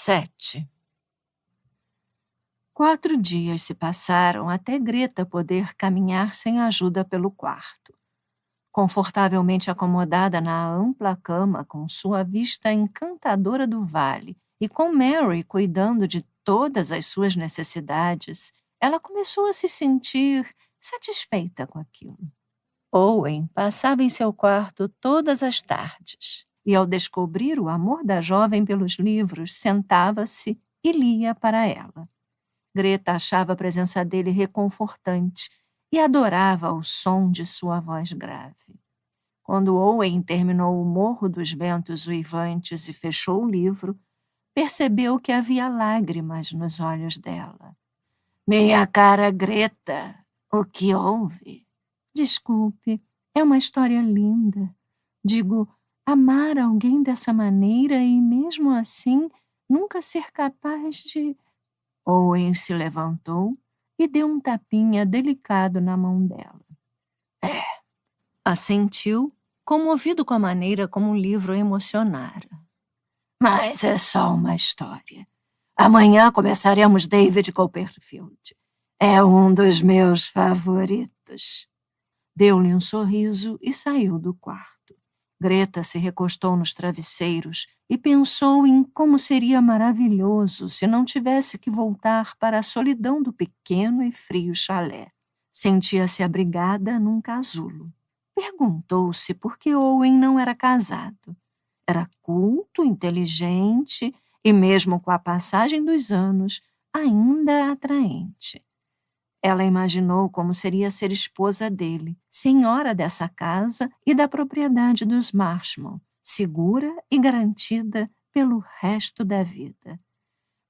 7. 4 dias se passaram até Greta poder caminhar sem ajuda pelo quarto. Confortavelmente acomodada na ampla cama, com sua vista encantadora do vale e com Mary cuidando de todas as suas necessidades, ela começou a se sentir satisfeita com aquilo. Owen passava em seu quarto todas as tardes e, ao descobrir o amor da jovem pelos livros, sentava-se e lia para ela. Greta achava a presença dele reconfortante e adorava o som de sua voz grave. Quando Owen terminou O Morro dos Ventos Uivantes e fechou o livro, percebeu que havia lágrimas nos olhos dela. "Minha cara Greta, o que houve?" "Desculpe, é uma história linda. Digo, amar alguém dessa maneira e, mesmo assim, nunca ser capaz de..." Owen se levantou e deu um tapinha delicado na mão dela. Assentiu, comovido com a maneira como o livro emocionara. "Mas é só uma história. Amanhã começaremos David Copperfield. É um dos meus favoritos." Deu-lhe um sorriso e saiu do quarto. Greta se recostou nos travesseiros e pensou em como seria maravilhoso se não tivesse que voltar para a solidão do pequeno e frio chalé. Sentia-se abrigada num casulo. Perguntou-se por que Owen não era casado. Era culto, inteligente e, mesmo com a passagem dos anos, ainda atraente. Ela imaginou como seria ser esposa dele, senhora dessa casa e da propriedade dos Marshall, segura e garantida pelo resto da vida.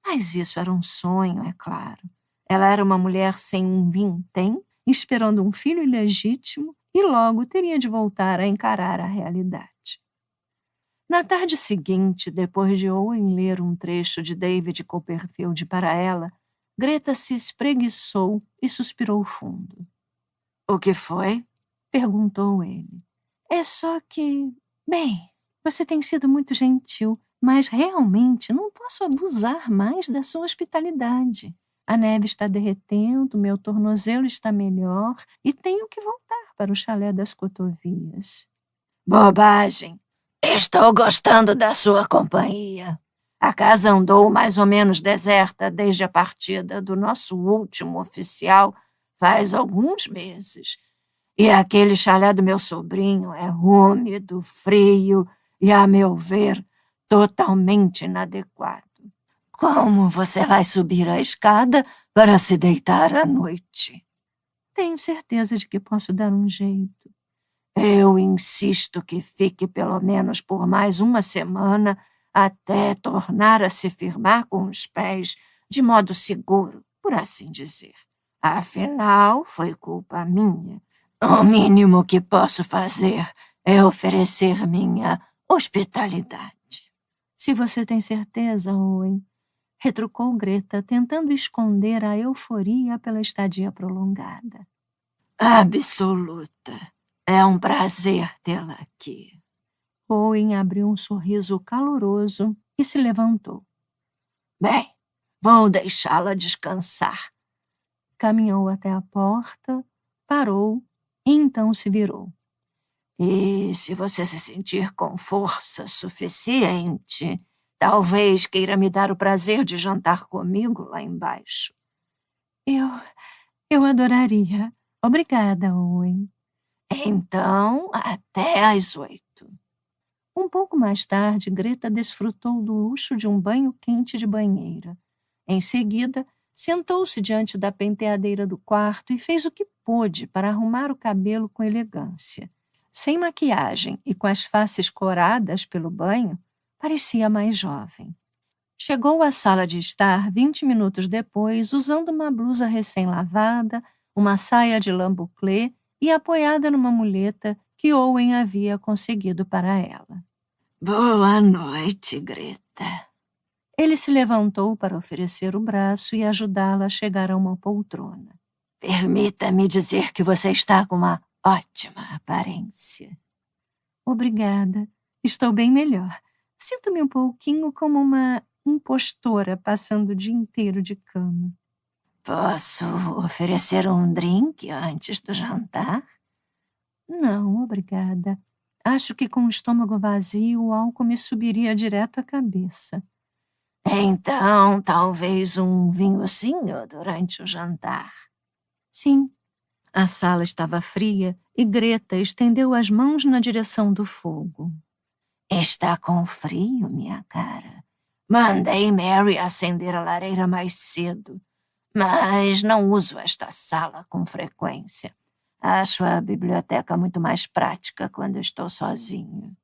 Mas isso era um sonho, é claro. Ela era uma mulher sem um vintém, esperando um filho ilegítimo e logo teria de voltar a encarar a realidade. Na tarde seguinte, depois de Owen ler um trecho de David Copperfield para ela, Greta se espreguiçou e suspirou fundo. "O que foi?" perguntou ele. "É só que... Bem, você tem sido muito gentil, mas realmente não posso abusar mais da sua hospitalidade. A neve está derretendo, meu tornozelo está melhor e tenho que voltar para o chalé das Cotovias." "Bobagem! Estou gostando da sua companhia. A casa andou mais ou menos deserta desde a partida do nosso último oficial faz alguns meses. E aquele chalé do meu sobrinho é úmido, frio e, a meu ver, totalmente inadequado. Como você vai subir a escada para se deitar à noite?" "Tenho certeza de que posso dar um jeito." "Eu insisto que fique pelo menos por mais uma semana até tornar a se firmar com os pés de modo seguro, por assim dizer. Afinal, foi culpa minha. O mínimo que posso fazer é oferecer minha hospitalidade." "Se você tem certeza, Owen", retrucou Greta, tentando esconder a euforia pela estadia prolongada. "Absoluta. É um prazer tê-la aqui." Owen abriu um sorriso caloroso e se levantou. "Bem, vou deixá-la descansar." Caminhou até a porta, parou e então se virou. "E se você se sentir com força suficiente, talvez queira me dar o prazer de jantar comigo lá embaixo." Eu... eu adoraria. Obrigada, Owen." "Então, até às 8." Um pouco mais tarde, Greta desfrutou do luxo de um banho quente de banheira. Em seguida, sentou-se diante da penteadeira do quarto e fez o que pôde para arrumar o cabelo com elegância. Sem maquiagem e com as faces coradas pelo banho, parecia mais jovem. Chegou à sala de estar 20 minutos depois, usando uma blusa recém-lavada, uma saia de lã bouclé e apoiada numa muleta que Owen havia conseguido para ela. "Boa noite, Greta." Ele se levantou para oferecer o braço e ajudá-la a chegar a uma poltrona. "Permita-me dizer que você está com uma ótima aparência." "Obrigada. Estou bem melhor. Sinto-me um pouquinho como uma impostora passando o dia inteiro de cama. Posso oferecer um drink antes do jantar? Não, obrigada. Acho que com o estômago vazio o álcool me subiria direto à cabeça. Então, talvez um vinhozinho durante o jantar. Sim. A sala estava fria e Greta estendeu as mãos na direção do fogo. Está com frio, minha cara. Mandei Mary acender a lareira mais cedo, mas não uso esta sala com frequência. Acho a biblioteca muito mais prática quando estou sozinho.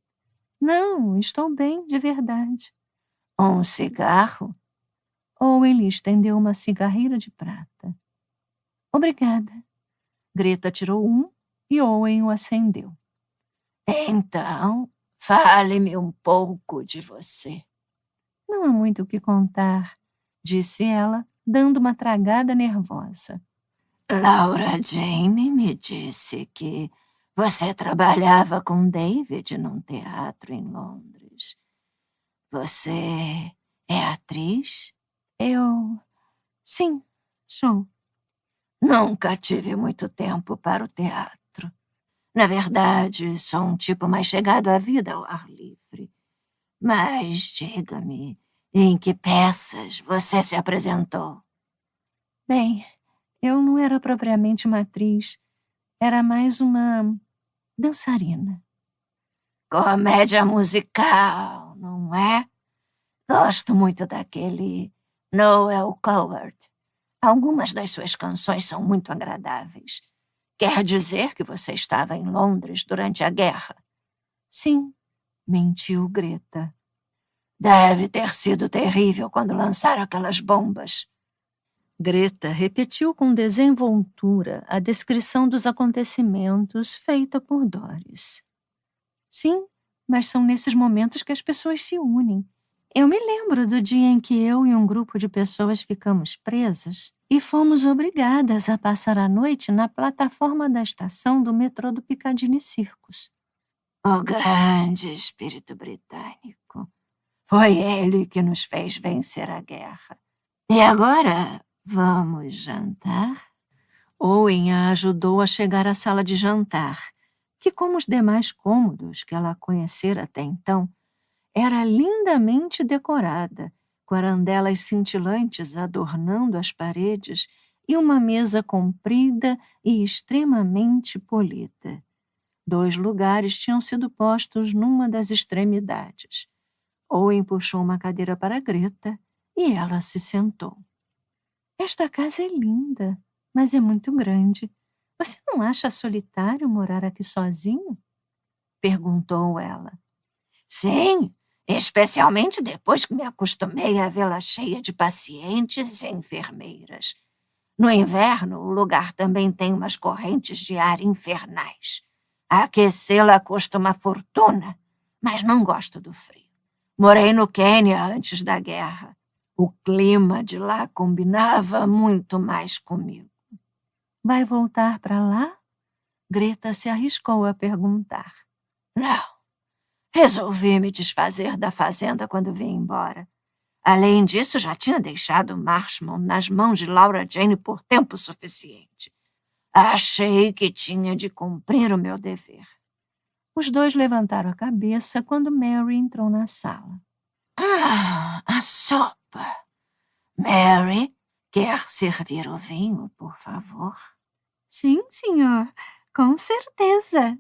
Não, estou bem, de verdade. Um cigarro? Owen lhe estendeu uma cigarreira de prata. Obrigada. Greta tirou um e Owen o acendeu. Então, fale-me um pouco de você. Não há muito o que contar, disse ela, dando uma tragada nervosa. Laura Jane me disse que você trabalhava com David num teatro em Londres. Você é atriz? Sim, sou. Nunca tive muito tempo para o teatro. Na verdade, sou um tipo mais chegado à vida ao ar livre. Mas diga-me, em que peças você se apresentou? Bem, eu não era propriamente uma atriz. Era mais uma dançarina. Comédia musical, não é? Gosto muito daquele Noel Coward. Algumas das suas canções são muito agradáveis. Quer dizer que você estava em Londres durante a guerra? Sim, mentiu Greta. Deve ter sido terrível quando lançaram aquelas bombas. Greta repetiu com desenvoltura a descrição dos acontecimentos feita por Doris. Sim, mas são nesses momentos que as pessoas se unem. Eu me lembro do dia em que eu e um grupo de pessoas ficamos presas e fomos obrigadas a passar a noite na plataforma da estação do metrô do Piccadilly Circus. O grande espírito britânico. Foi ele que nos fez vencer a guerra. E agora, vamos jantar? Owen a ajudou a chegar à sala de jantar, que, como os demais cômodos que ela conhecera até então, era lindamente decorada, com arandelas cintilantes adornando as paredes e uma mesa comprida e extremamente polida. 2 lugares tinham sido postos numa das extremidades. Owen puxou uma cadeira para Greta e ela se sentou. Esta casa é linda, mas é muito grande. Você não acha solitário morar aqui sozinho? Perguntou ela. Sim, especialmente depois que me acostumei a vê-la cheia de pacientes e enfermeiras. No inverno, o lugar também tem umas correntes de ar infernais. Aquecê-la custa uma fortuna, mas não gosto do frio. Morei no Quênia antes da guerra. O clima de lá combinava muito mais comigo. Vai voltar para lá? Greta se arriscou a perguntar. Não. Resolvi me desfazer da fazenda quando vim embora. Além disso, já tinha deixado Marshmont nas mãos de Laura Jane por tempo suficiente. Achei que tinha de cumprir o meu dever. Os 2 levantaram a cabeça quando Mary entrou na sala. A sopa! Mary, quer servir o vinho, por favor? Sim, senhor, com certeza.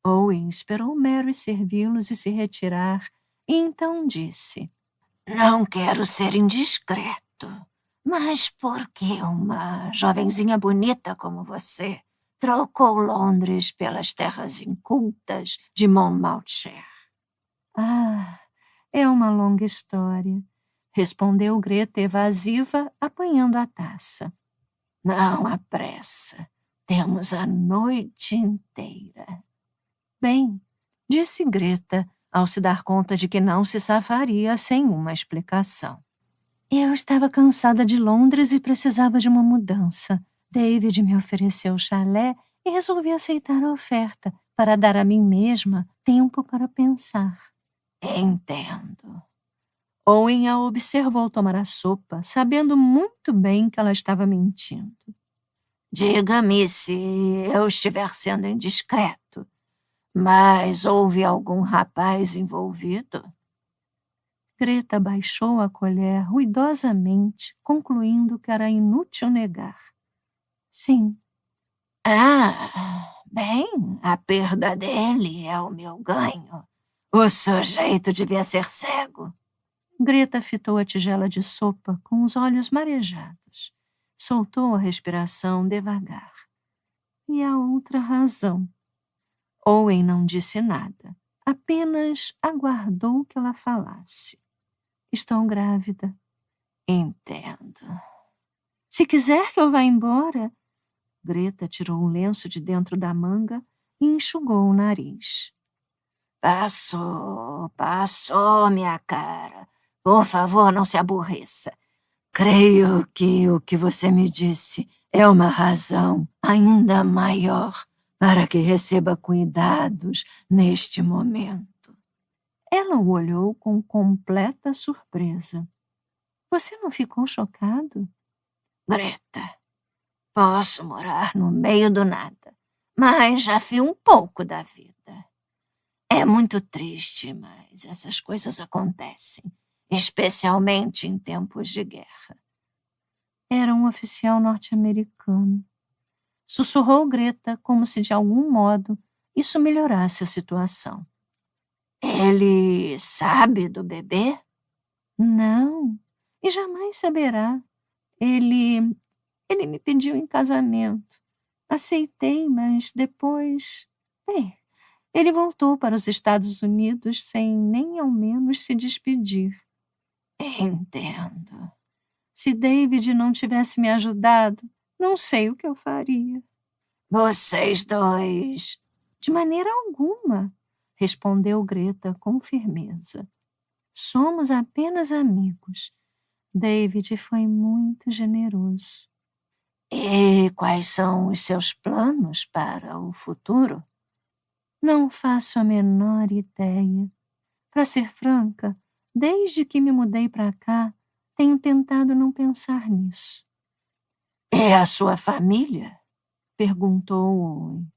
Owen esperou Mary servi-los e se retirar, e então disse: Não quero ser indiscreto, mas por que uma jovenzinha bonita como você trocou Londres pelas terras incultas de Monmouthshire? Ah, é uma longa história, respondeu Greta evasiva, apanhando a taça. Não há pressa. Temos a noite inteira. Bem, disse Greta, ao se dar conta de que não se safaria sem uma explicação. Eu estava cansada de Londres e precisava de uma mudança. David me ofereceu o chalé e resolvi aceitar a oferta para dar a mim mesma tempo para pensar. Entendo. Owen a observou tomar a sopa, sabendo muito bem que ela estava mentindo. Diga-me se eu estiver sendo indiscreto, mas houve algum rapaz envolvido? Greta baixou a colher ruidosamente, concluindo que era inútil negar. Sim. Ah, bem, a perda dele é o meu ganho. O sujeito devia ser cego. Greta fitou a tigela de sopa com os olhos marejados. Soltou a respiração devagar. E a outra razão. Owen não disse nada, apenas aguardou que ela falasse. Estou grávida. Entendo. Se quiser que eu vá embora... Greta tirou um lenço de dentro da manga e enxugou o nariz. Passou, minha cara. Por favor, não se aborreça. Creio que o que você me disse é uma razão ainda maior para que receba cuidados neste momento. Ela o olhou com completa surpresa. Você não ficou chocado? Greta, posso morar no meio do nada, mas já vi um pouco da vida. É muito triste, mas essas coisas acontecem, especialmente em tempos de guerra. Era um oficial norte-americano. Sussurrou Greta como se de algum modo isso melhorasse a situação. Ele sabe do bebê? Não, e jamais saberá. Ele me pediu em casamento. Aceitei, mas depois... Bem, ele voltou para os Estados Unidos sem nem ao menos se despedir. Entendo. Se David não tivesse me ajudado, não sei o que eu faria. Vocês dois... De maneira alguma, respondeu Greta com firmeza. Somos apenas amigos. David foi muito generoso. E quais são os seus planos para o futuro? Não faço a menor ideia. Para ser franca, desde que me mudei para cá, tenho tentado não pensar nisso. E a sua família? Perguntou Owen.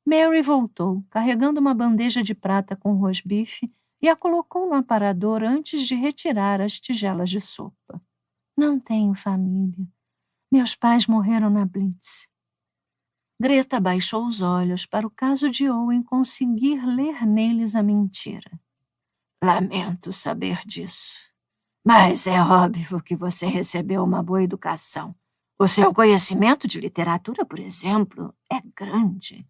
Mary voltou, carregando uma bandeja de prata com rosbife e a colocou no aparador antes de retirar as tigelas de sopa. Não tenho família. Meus pais morreram na Blitz. Greta baixou os olhos para o caso de Owen conseguir ler neles a mentira. Lamento saber disso. Mas é óbvio que você recebeu uma boa educação. O seu conhecimento de literatura, por exemplo, é grande.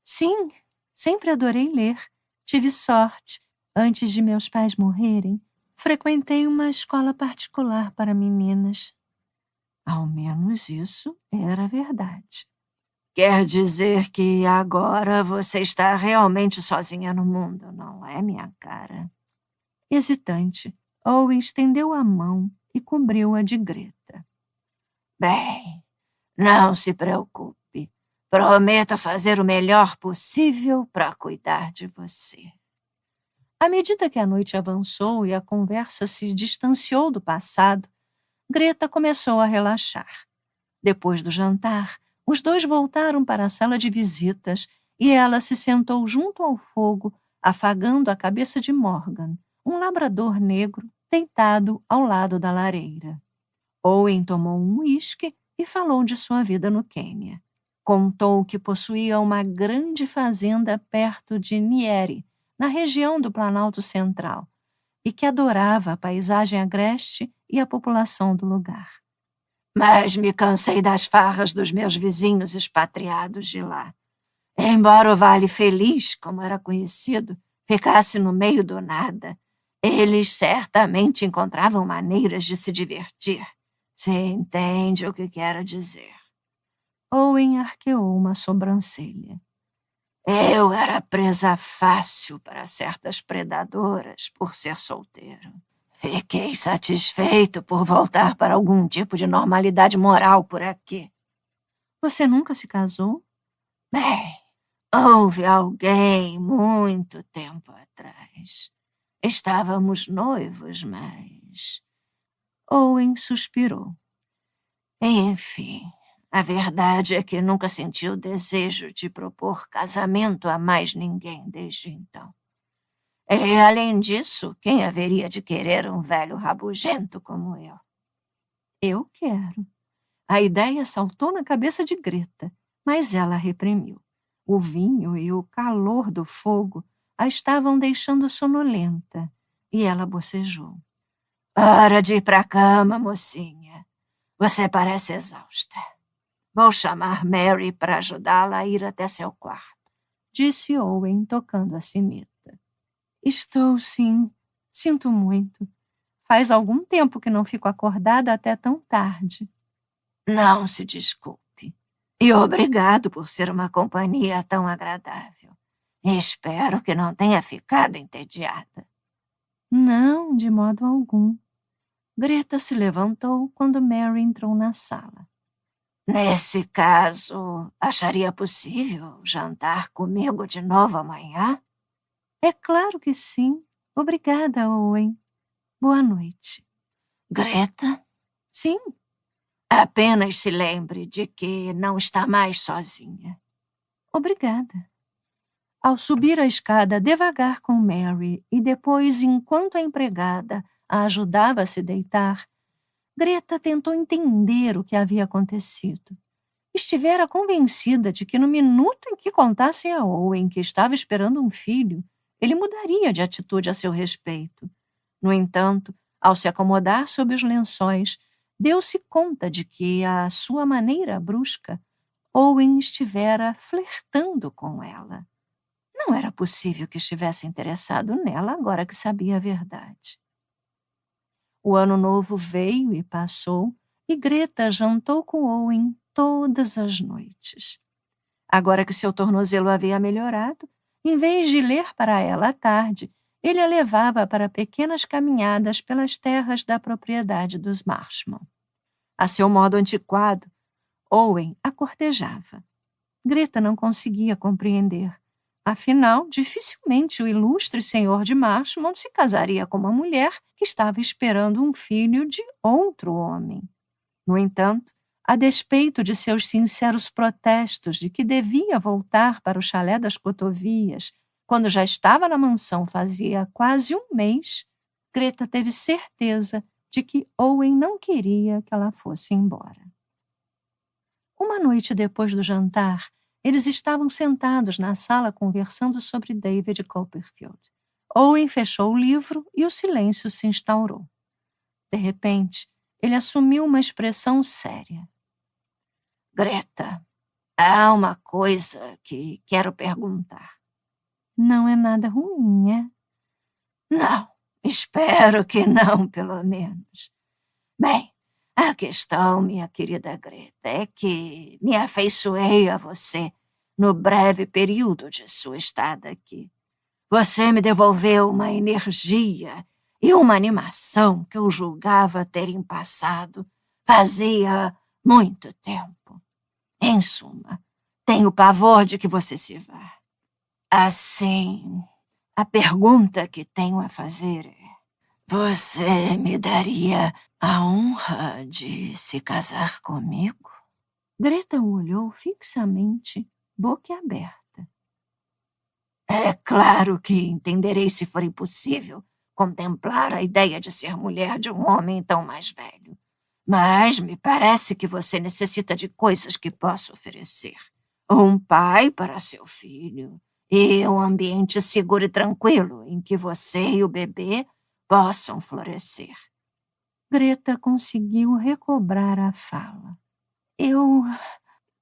Sim, sempre adorei ler. Tive sorte. Antes de meus pais morrerem, frequentei uma escola particular para meninas. Ao menos isso era verdade. Quer dizer que agora você está realmente sozinha no mundo, não é, minha cara? Hesitante, Owen estendeu a mão e cobriu-a de Greta. Bem, não se preocupe. Prometo fazer o melhor possível para cuidar de você. À medida que a noite avançou e a conversa se distanciou do passado, Greta começou a relaxar. Depois do jantar, os dois voltaram para a sala de visitas e ela se sentou junto ao fogo, afagando a cabeça de Morgan, um labrador negro deitado ao lado da lareira. Owen tomou um uísque e falou de sua vida no Quênia. Contou que possuía uma grande fazenda perto de Nyeri, na região do Planalto Central, e que adorava a paisagem agreste e a população do lugar. Mas me cansei das farras dos meus vizinhos expatriados de lá. Embora o Vale Feliz, como era conhecido, ficasse no meio do nada, eles certamente encontravam maneiras de se divertir. Você entende o que quero dizer? Owen arqueou uma sobrancelha. Eu era presa fácil para certas predadoras por ser solteiro. Fiquei satisfeito por voltar para algum tipo de normalidade moral por aqui. Você nunca se casou? Bem, houve alguém muito tempo atrás. Estávamos noivos, mas... Owen suspirou. Enfim, a verdade é que nunca senti o desejo de propor casamento a mais ninguém desde então. E, além disso, quem haveria de querer um velho rabugento como eu? Eu quero. A ideia saltou na cabeça de Greta, mas ela reprimiu. O vinho e o calor do fogo a estavam deixando sonolenta, e ela bocejou. Hora de ir para a cama, mocinha. Você parece exausta. Vou chamar Mary para ajudá-la a ir até seu quarto, disse Owen, tocando a sineta. Estou, sim. Sinto muito. Faz algum tempo que não fico acordada até tão tarde. Não se desculpe. E obrigado por ser uma companhia tão agradável. Espero que não tenha ficado entediada. Não, de modo algum. Greta se levantou quando Mary entrou na sala. Nesse caso, acharia possível jantar comigo de novo amanhã? É claro que sim. Obrigada, Owen. Boa noite. Greta? Sim. Apenas se lembre de que não está mais sozinha. Obrigada. Ao subir a escada devagar com Mary e depois, enquanto a empregada a ajudava a se deitar, Greta tentou entender o que havia acontecido. Estivera convencida de que no minuto em que contasse a Owen que estava esperando um filho, ele mudaria de atitude a seu respeito. No entanto, ao se acomodar sob os lençóis, deu-se conta de que, à sua maneira brusca, Owen estivera flertando com ela. Não era possível que estivesse interessado nela agora que sabia a verdade. O ano novo veio e passou, e Greta jantou com Owen todas as noites. Agora que seu tornozelo havia melhorado, em vez de ler para ela à tarde, ele a levava para pequenas caminhadas pelas terras da propriedade dos Marshman. A seu modo antiquado, Owen a cortejava. Greta não conseguia compreender. Afinal, dificilmente o ilustre senhor de Marshman se casaria com uma mulher que estava esperando um filho de outro homem. No entanto, a despeito de seus sinceros protestos de que devia voltar para o chalé das Cotovias, quando já estava na mansão fazia quase um mês, Greta teve certeza de que Owen não queria que ela fosse embora. Uma noite depois do jantar, eles estavam sentados na sala conversando sobre David Copperfield. Owen fechou o livro e o silêncio se instaurou. De repente, ele assumiu uma expressão séria. Greta, há uma coisa que quero perguntar. Não é nada ruim, é? Não, espero que não, pelo menos. Bem, a questão, minha querida Greta, é que me afeiçoei a você no breve período de sua estada aqui. Você me devolveu uma energia e uma animação que eu julgava terem passado fazia muito tempo. Em suma, tenho pavor de que você se vá. Assim, a pergunta que tenho a fazer é: você me daria a honra de se casar comigo? Greta o olhou fixamente, boquiaberta. É claro que entenderei se for impossível contemplar a ideia de ser mulher de um homem tão mais velho. Mas me parece que você necessita de coisas que posso oferecer. Um pai para seu filho e um ambiente seguro e tranquilo em que você e o bebê possam florescer. Greta conseguiu recobrar a fala.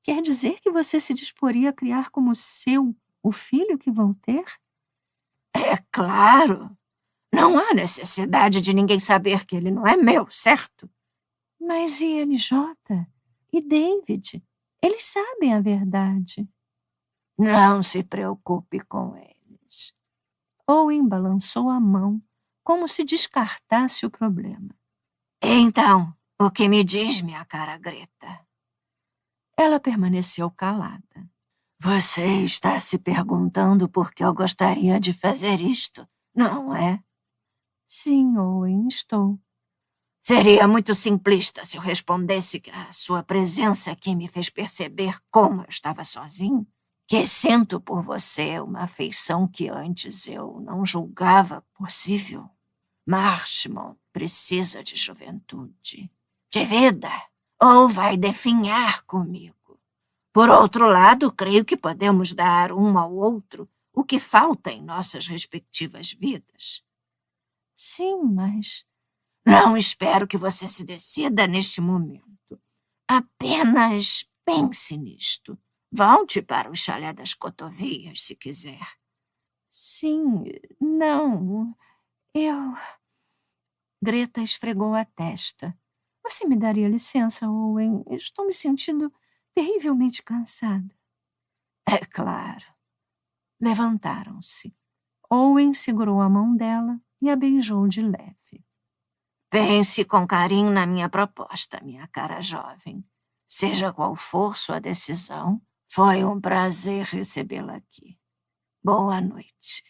Quer dizer que você se disporia a criar como seu o filho que vou ter? É claro. Não há necessidade de ninguém saber que ele não é meu, certo? Mas e MJ? E David? Eles sabem a verdade. Não se preocupe com eles. Owen balançou a mão, como se descartasse o problema. Então, o que me diz, minha cara Greta? Ela permaneceu calada. Você está se perguntando por que eu gostaria de fazer isto, não é? Sim, Owen, estou. Seria muito simplista se eu respondesse que a sua presença aqui me fez perceber como eu estava sozinho, que sinto por você uma afeição que antes eu não julgava possível. Marshmallow precisa de juventude, de vida, ou vai definhar comigo. Por outro lado, creio que podemos dar um ao outro o que falta em nossas respectivas vidas. Sim, mas... Não espero que você se decida neste momento. Apenas pense nisto. Volte para o chalé das cotovias, se quiser. Sim, não, eu... Greta esfregou a testa. Você me daria licença, Owen? Estou me sentindo terrivelmente cansada. É claro. Levantaram-se. Owen segurou a mão dela e a beijou de leve. Pense com carinho na minha proposta, minha cara jovem. Seja qual for sua decisão, foi um prazer recebê-la aqui. Boa noite.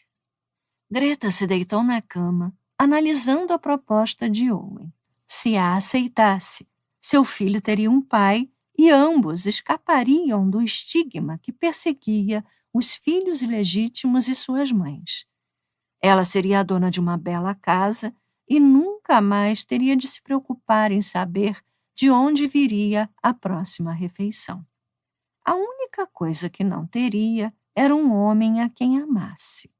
Greta se deitou na cama, analisando a proposta de Owen. Se a aceitasse, seu filho teria um pai e ambos escapariam do estigma que perseguia os filhos ilegítimos e suas mães. Ela seria a dona de uma bela casa e nunca mais teria de se preocupar em saber de onde viria a próxima refeição. A única coisa que não teria era um homem a quem amasse.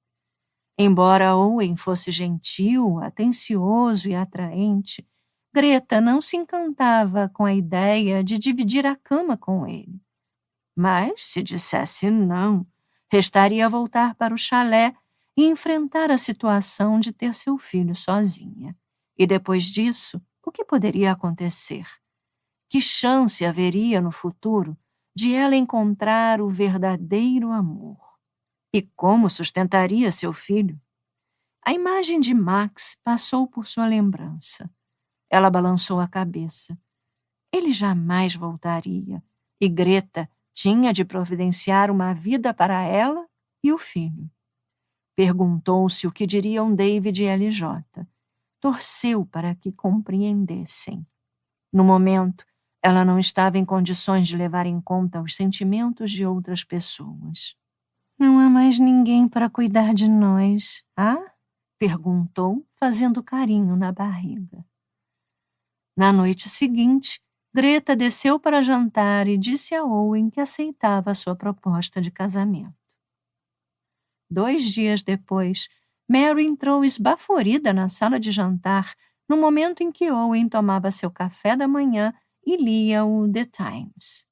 Embora Owen fosse gentil, atencioso e atraente, Greta não se encantava com a ideia de dividir a cama com ele. Mas, se dissesse não, restaria voltar para o chalé e enfrentar a situação de ter seu filho sozinha. E depois disso, o que poderia acontecer? Que chance haveria no futuro de ela encontrar o verdadeiro amor? E como sustentaria seu filho? A imagem de Max passou por sua lembrança. Ela balançou a cabeça. Ele jamais voltaria, e Greta tinha de providenciar uma vida para ela e o filho. Perguntou-se o que diriam David e LJ. Torceu para que compreendessem. No momento, ela não estava em condições de levar em conta os sentimentos de outras pessoas. Não há mais ninguém para cuidar de nós, ah? Perguntou, fazendo carinho na barriga. Na noite seguinte, Greta desceu para jantar e disse a Owen que aceitava a sua proposta de casamento. 2 dias depois, Mary entrou esbaforida na sala de jantar no momento em que Owen tomava seu café da manhã e lia o The Times.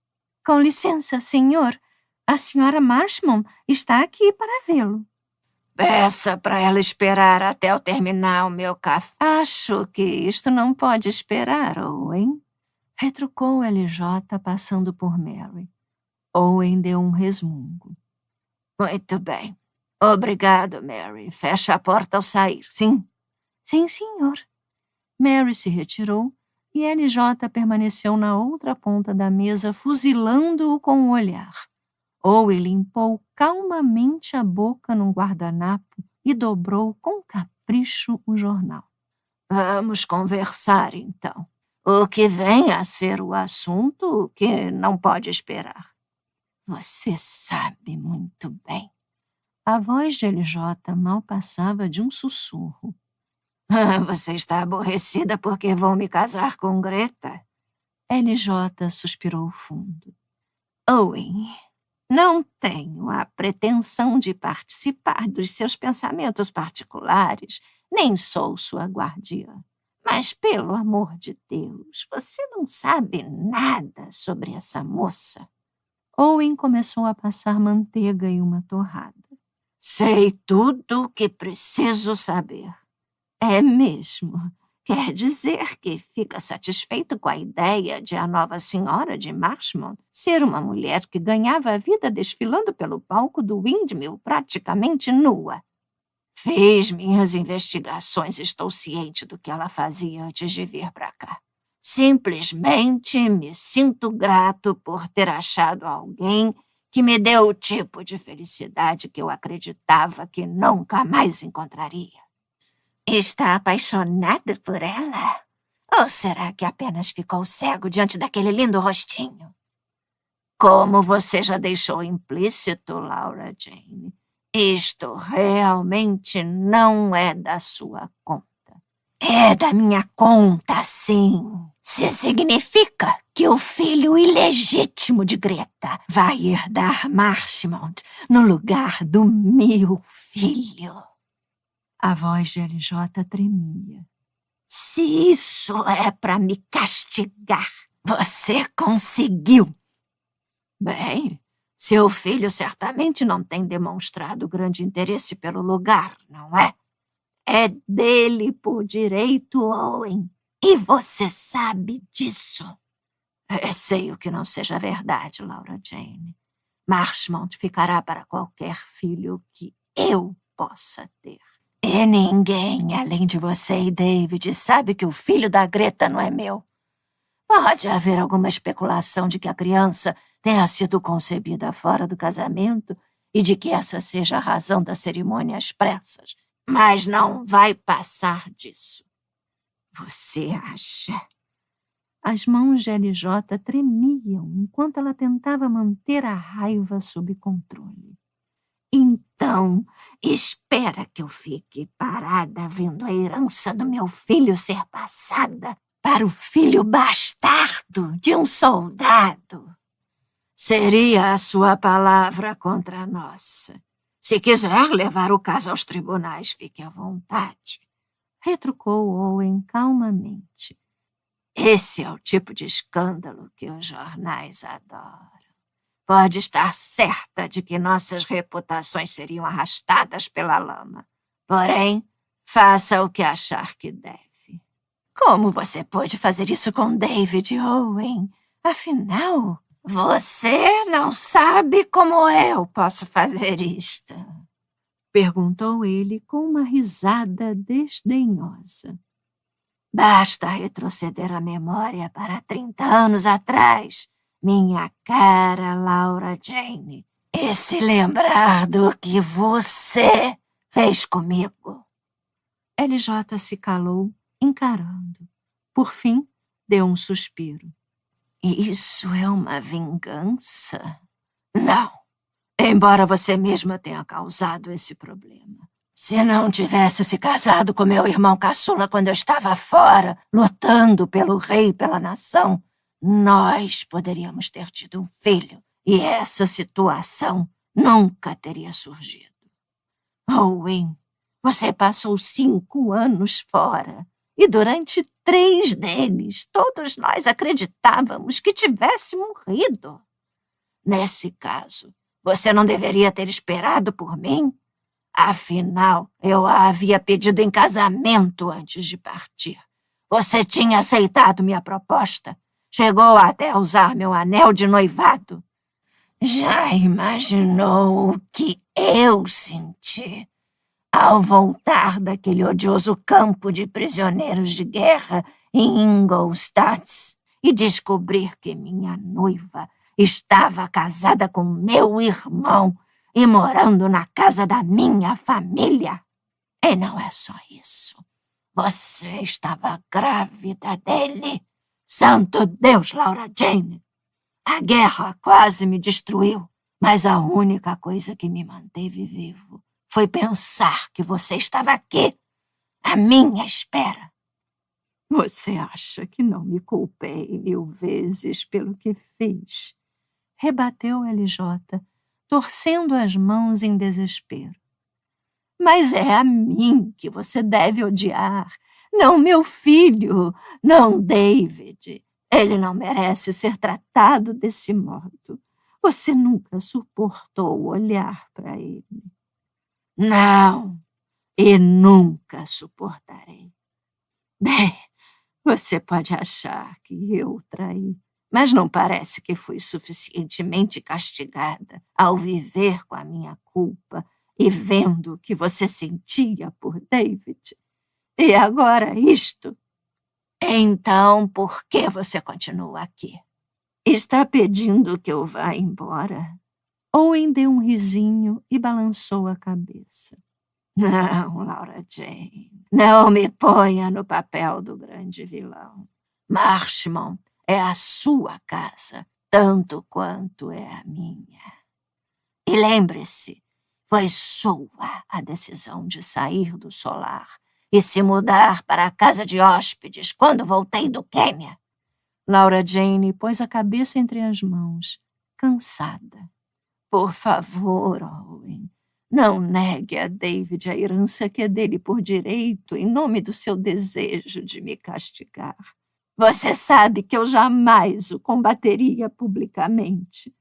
Com licença, senhor. A senhora Marshmallow está aqui para vê-lo. Peça para ela esperar até eu terminar o meu café. Acho que isto não pode esperar, Owen. Retrucou LJ, passando por Mary. Owen deu um resmungo. Muito bem. Obrigado, Mary. Fecha a porta ao sair, sim? Sim, senhor. Mary se retirou e LJ permaneceu na outra ponta da mesa, fuzilando-o com o olhar. Owen limpou calmamente a boca num guardanapo e dobrou com capricho o jornal. Vamos conversar, então. O que vem a ser o assunto que não pode esperar. Você sabe muito bem. A voz de LJ mal passava de um sussurro. Você está aborrecida porque vou me casar com Greta? LJ suspirou fundo. Owen, não tenho a pretensão de participar dos seus pensamentos particulares, nem sou sua guardiã. Mas, pelo amor de Deus, você não sabe nada sobre essa moça. Owen começou a passar manteiga em uma torrada. Sei tudo o que preciso saber. É mesmo? Quer dizer que fica satisfeito com a ideia de a nova senhora de Marshmallow ser uma mulher que ganhava a vida desfilando pelo palco do Windmill praticamente nua? Fiz minhas investigações e estou ciente do que ela fazia antes de vir para cá. Simplesmente me sinto grato por ter achado alguém que me deu o tipo de felicidade que eu acreditava que nunca mais encontraria. Está apaixonado por ela? Ou será que apenas ficou cego diante daquele lindo rostinho? Como você já deixou implícito, Laura Jane, isto realmente não é da sua conta. É da minha conta, sim. Se significa que o filho ilegítimo de Greta vai herdar Marshmont no lugar do meu filho. A voz de LJ tremia. Se isso é para me castigar, você conseguiu. Bem, seu filho certamente não tem demonstrado grande interesse pelo lugar, não é? É dele por direito, Owen. E você sabe disso. Receio que não seja verdade, Laura Jane. Marshmont ficará para qualquer filho que eu possa ter. E ninguém, além de você e David, sabe que o filho da Greta não é meu. Pode haver alguma especulação de que a criança tenha sido concebida fora do casamento e de que essa seja a razão da cerimônia às pressas, mas não vai passar disso. Você acha? As mãos de LJ tremiam enquanto ela tentava manter a raiva sob controle. Então, espera que eu fique parada vendo a herança do meu filho ser passada para o filho bastardo de um soldado. Seria a sua palavra contra a nossa. Se quiser levar o caso aos tribunais, fique à vontade. Retrucou Owen calmamente. Esse é o tipo de escândalo que os jornais adoram. Pode estar certa de que nossas reputações seriam arrastadas pela lama. Porém, faça o que achar que deve. Como você pôde fazer isso com David, Owen? Afinal, você não sabe como eu posso fazer isto. Perguntou ele com uma risada desdenhosa. Basta retroceder a memória para 30 anos atrás, minha cara Laura Jane, e se lembrar do que você fez comigo. LJ se calou, encarando. Por fim, deu um suspiro. Isso é uma vingança? Não, embora você mesma tenha causado esse problema. Se não tivesse se casado com meu irmão caçula quando eu estava fora, lutando pelo rei e pela nação, nós poderíamos ter tido um filho e essa situação nunca teria surgido. Owen, você passou 5 anos fora e durante 3 deles todos nós acreditávamos que tivesse morrido. Nesse caso, você não deveria ter esperado por mim? Afinal, eu a havia pedido em casamento antes de partir. Você tinha aceitado minha proposta. Chegou até a usar meu anel de noivado. Já imaginou o que eu senti ao voltar daquele odioso campo de prisioneiros de guerra em Ingolstadt e descobrir que minha noiva estava casada com meu irmão e morando na casa da minha família? E não é só isso. Você estava grávida dele. Santo Deus, Laura Jane! A guerra quase me destruiu, mas a única coisa que me manteve vivo foi pensar que você estava aqui, à minha espera. Você acha que não me culpei 1000 vezes pelo que fiz? Rebateu LJ, torcendo as mãos em desespero. Mas é a mim que você deve odiar, não meu filho, não David. Ele não merece ser tratado desse modo. Você nunca suportou olhar para ele. Não, e nunca suportarei. Bem, você pode achar que eu o traí, mas não parece que fui suficientemente castigada ao viver com a minha culpa e vendo o que você sentia por David. E agora isto. Então, por que você continua aqui? Está pedindo que eu vá embora? Owen deu um risinho e balançou a cabeça. Não, Laura Jane, não me ponha no papel do grande vilão. Marshmont é a sua casa, tanto quanto é a minha. E lembre-se, foi sua a decisão de sair do solar e se mudar para a casa de hóspedes quando voltei do Quênia. Laura Jane pôs a cabeça entre as mãos, cansada. Por favor, Owen, não negue a David a herança que é dele por direito em nome do seu desejo de me castigar. Você sabe que eu jamais o combateria publicamente.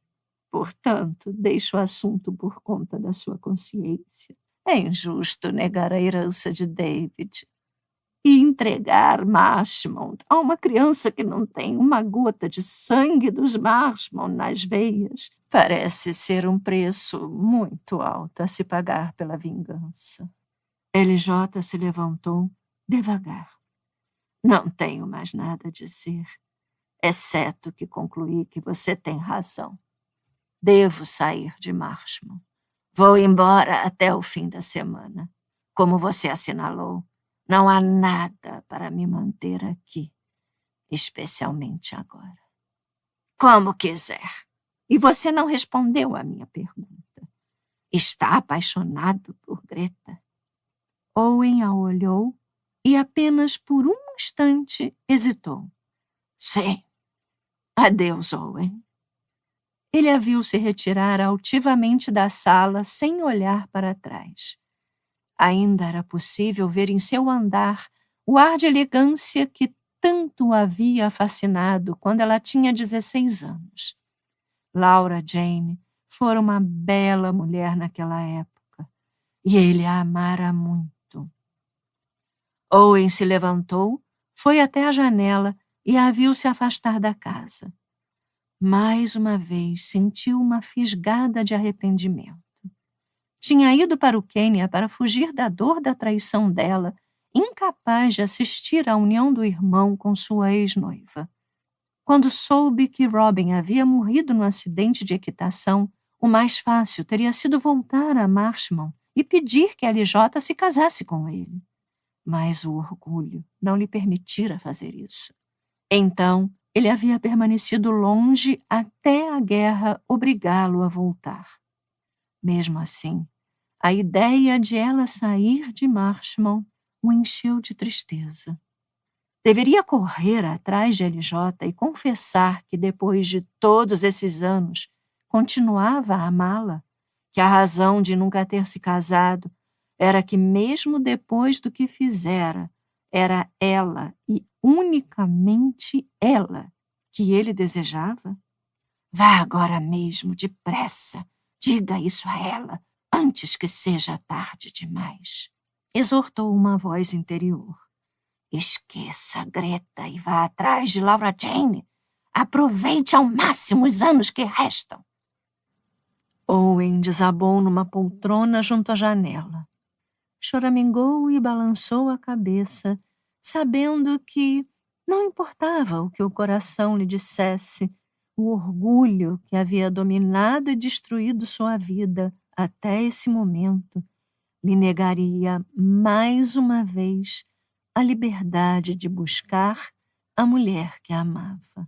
Portanto, deixe o assunto por conta da sua consciência. É injusto negar a herança de David e entregar Marshmont a uma criança que não tem uma gota de sangue dos Marshmont nas veias. Parece ser um preço muito alto a se pagar pela vingança. LJ se levantou devagar. Não tenho mais nada a dizer, exceto que concluí que você tem razão. Devo sair de Marshmont. Vou embora até o fim da semana. Como você assinalou, não há nada para me manter aqui, especialmente agora. Como quiser. E você não respondeu à minha pergunta. Está apaixonado por Greta? Owen a olhou e apenas por um instante hesitou. Sim. Adeus, Owen. Ele a viu se retirar altivamente da sala sem olhar para trás. Ainda era possível ver em seu andar o ar de elegância que tanto o havia fascinado quando ela tinha 16 anos. Laura Jane fora uma bela mulher naquela época, e ele a amara muito. Owen se levantou, foi até a janela e a viu se afastar da casa. Mais uma vez sentiu uma fisgada de arrependimento. Tinha ido para o Quênia para fugir da dor da traição dela, incapaz de assistir à união do irmão com sua ex-noiva. Quando soube que Robin havia morrido no acidente de equitação, o mais fácil teria sido voltar a Marshmont e pedir que LJ se casasse com ele. Mas o orgulho não lhe permitira fazer isso. Então, ele havia permanecido longe até a guerra obrigá-lo a voltar. Mesmo assim, a ideia de ela sair de Marshmont o encheu de tristeza. Deveria correr atrás de LJ e confessar que, depois de todos esses anos, continuava a amá-la, que a razão de nunca ter se casado era que, mesmo depois do que fizera, era ela e unicamente ela que ele desejava? Vá agora mesmo, depressa. Diga isso a ela, antes que seja tarde demais. Exortou uma voz interior. Esqueça Greta e vá atrás de Laura Jane. Aproveite ao máximo os anos que restam. Owen desabou numa poltrona junto à janela. Choramingou e balançou a cabeça, sabendo que não importava o que o coração lhe dissesse, o orgulho que havia dominado e destruído sua vida até esse momento lhe negaria mais uma vez a liberdade de buscar a mulher que amava.